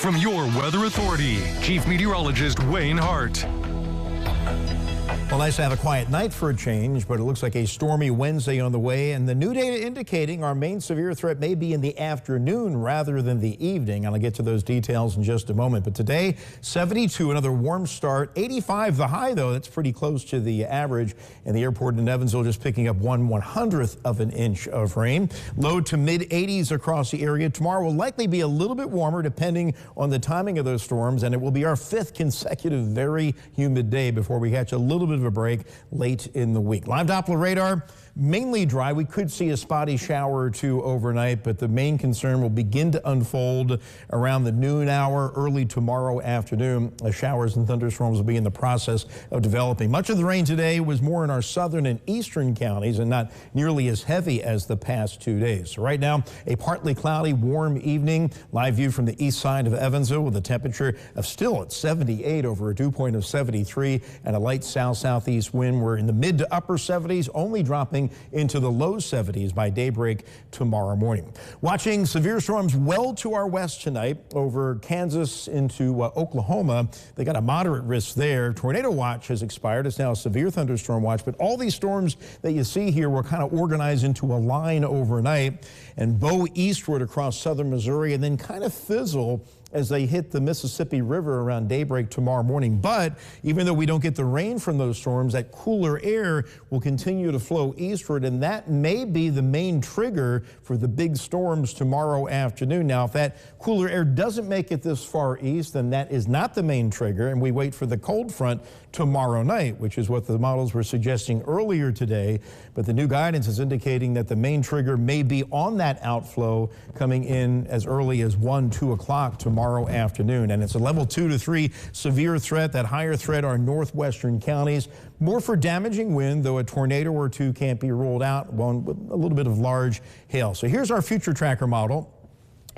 From your Weather Authority, Chief Meteorologist Wayne Hart. Well, nice to have a quiet night for a change, but it looks like a stormy Wednesday on the way, and the new data indicating our main severe threat may be in the afternoon rather than the evening. I'll get to those details in just a moment. But today, 72, another warm start. 85 the high, though. That's pretty close to the average. And the airport in Evansville just picking up 1/100th of an inch of rain. Low to mid-80s across the area. Tomorrow will likely be a little bit warmer depending on the timing of those storms, and it will be our 5th consecutive very humid day before we catch a little bit of a break late in the week. Live Doppler radar, mainly dry. We could see a spotty shower or two overnight, but the main concern will begin to unfold around the noon hour, early tomorrow afternoon. Showers and thunderstorms will be in the process of developing. Much of the rain today was more in our southern and eastern counties and not nearly as heavy as the past 2 days. So right now, a partly cloudy, warm evening. Live view from the east side of Evansville with a temperature of still at 78 over a dew point of 73 and a light southeast wind. We're in the mid to upper 70s, only dropping into the low 70s by daybreak tomorrow morning. Watching severe storms well to our west tonight over Kansas into Oklahoma. They got a moderate risk there. Tornado watch has expired. It's now a severe thunderstorm watch, but all these storms that you see here were kind of organized into a line overnight and bow eastward across southern Missouri and then kind of fizzle as they hit the Mississippi River around daybreak tomorrow morning. But even though we don't get the rain from those storms, that cooler air will continue to flow eastward, and that may be the main trigger for the big storms tomorrow afternoon. Now, if that cooler air doesn't make it this far east, then that is not the main trigger, and we wait for the cold front tomorrow night, which is what the models were suggesting earlier today. But the new guidance is indicating that the main trigger may be on that outflow coming in as early as 1, 2 o'clock tomorrow afternoon. And it's a level 2 to 3 severe threat. That higher threat are northwestern counties. More for damaging wind, though a tornado or two can't be ruled out, one with a little bit of large hail. So here's our future tracker model,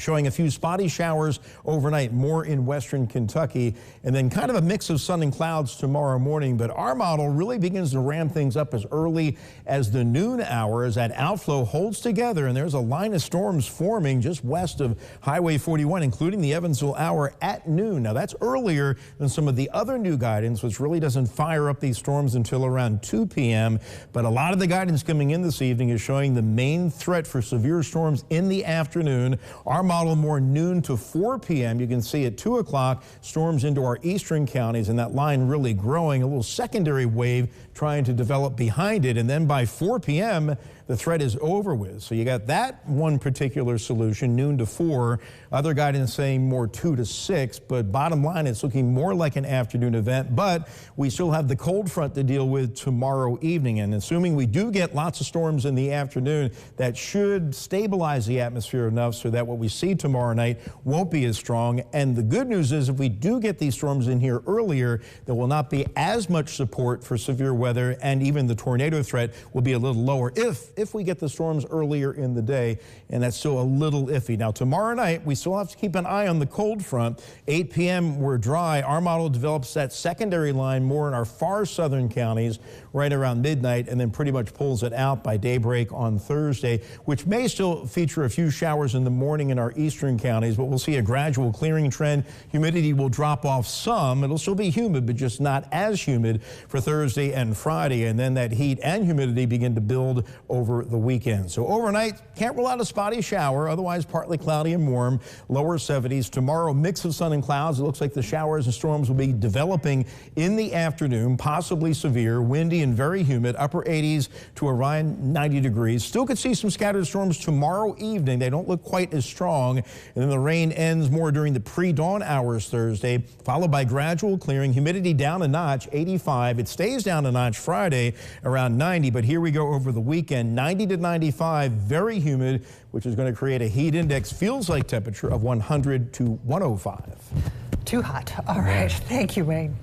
showing a few spotty showers overnight, more in western Kentucky, and then kind of a mix of sun and clouds tomorrow morning. But our model really begins to ramp things up as early as the noon hour as that outflow holds together, and there's a line of storms forming just west of Highway 41, including the Evansville hour at noon. Now, that's earlier than some of the other new guidance, which really doesn't fire up these storms until around 2 p.m. But a lot of the guidance coming in this evening is showing the main threat for severe storms in the afternoon. Our model more noon to 4 p.m. You can see at 2 o'clock storms into our eastern counties, and that line really growing, a little secondary wave trying to develop behind it. And then by 4 p.m., the threat is over with. So you got that one particular solution, noon to 4. Other guidance saying more 2 to 6. But bottom line, it's looking more like an afternoon event. But we still have the cold front to deal with tomorrow evening. And assuming we do get lots of storms in the afternoon, that should stabilize the atmosphere enough so that what we see tomorrow night won't be as strong. And the good news is if we do get these storms in here earlier, there will not be as much support for severe weather, and even the tornado threat will be a little lower if we get the storms earlier in the day, and that's still a little iffy. Now, tomorrow night, we still have to keep an eye on the cold front. 8 p.m., we're dry. Our model develops that secondary line more in our far southern counties right around midnight, and then pretty much pulls it out by daybreak on Thursday, which may still feature a few showers in the morning in our eastern counties, but we'll see a gradual clearing trend. Humidity will drop off some. It'll still be humid, but just not as humid for Thursday and Friday, and then that heat and humidity begin to build over the weekend. So overnight, can't rule out a spotty shower, otherwise partly cloudy and warm, lower 70s. Tomorrow, mix of sun and clouds. It looks like the showers and storms will be developing in the afternoon, possibly severe, windy and very humid, upper 80s to around 90 degrees. Still could see some scattered storms tomorrow evening. They don't look quite as strong. And then the rain ends more during the pre-dawn hours Thursday, followed by gradual clearing. Humidity down a notch, 85. It stays down a notch Friday around 90, but here we go over the weekend. 90 to 95, very humid, which is going to create a heat index, feels like temperature of 100 to 105. Too hot. All right. Thank you, Wayne.